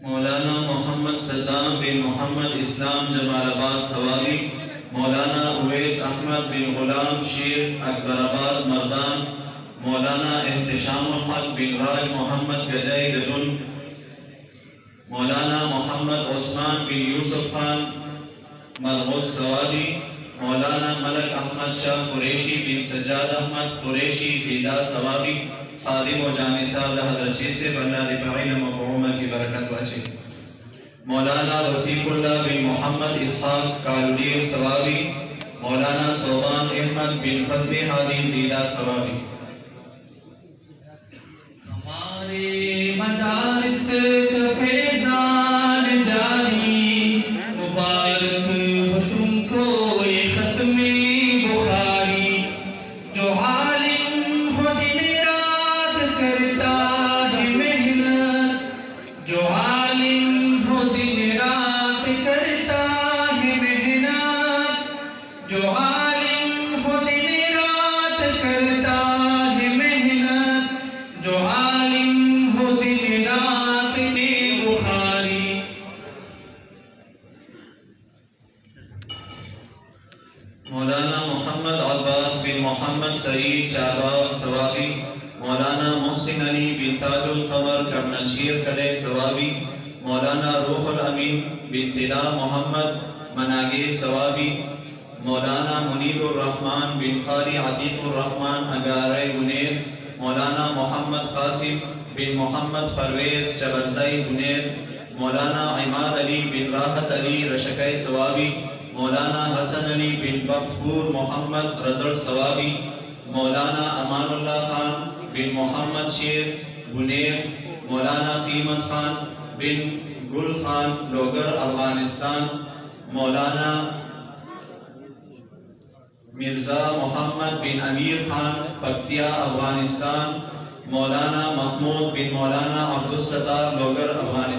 مولانا محمد Saddam بن محمد اسلام جمال آباد سوابی، مولانا اویس احمد بن غلام شیر اکبر آباد مردان، مولانا احتشام الحق بن راج محمد گجائی گدن، مولانا محمد عثمان بن یوسف خان ملغوث سوابی، مولانا ملک احمد شاہ قریشی بن سجاد احمد قریشی زیدہ سوابی، خادم و جامع صاحب حضرت شیخ سے بلّہ دفاعی مقومہ کی برکت واچی، مولانا وسیف اللہ بن محمد اسحاق کالودیر سوابی، مولانا صوبان احمد بن فضل ہادی زیدہ سوابی۔ ہمارے مدارس کا فیضان جاری، مبارک ہو تم کو یہ ختم بخاری، جو عالم ہو دن رات کرتا ہے محنت، جو عالم ہو دن رات کرتا ہے محنت، جو عالم ہو دن رات کرتا ہے محنت، جو عالم ہو دن رات کی بخاری۔ مولانا محمد عباس بن محمد سعید چارباغ سوابی، مولانا محسن علی بن تاج القمر کرنل شیر کلے سوابی، مولانا روح الامین بن طلا محمد مناگے سوابی، مولانا منیب الرحمن بن قاری عتیق الرحمن اگارے گنیر، مولانا محمد قاسم بن محمد پرویز چغلزائی گنیر، مولانا عماد علی بن راحت علی رشکے سوابی، مولانا حسن علی بن بختپور محمد رزق سوابی، مولانا امان اللہ خان بن محمد شیر گنیر، مولانا قیمت خان بن گل خان لوگر افغانستان، مولانا مرزا محمد بن امیر خان پکتیا افغانستان، مولانا محمود بن مولانا عبدالستار لوگر افغانستان۔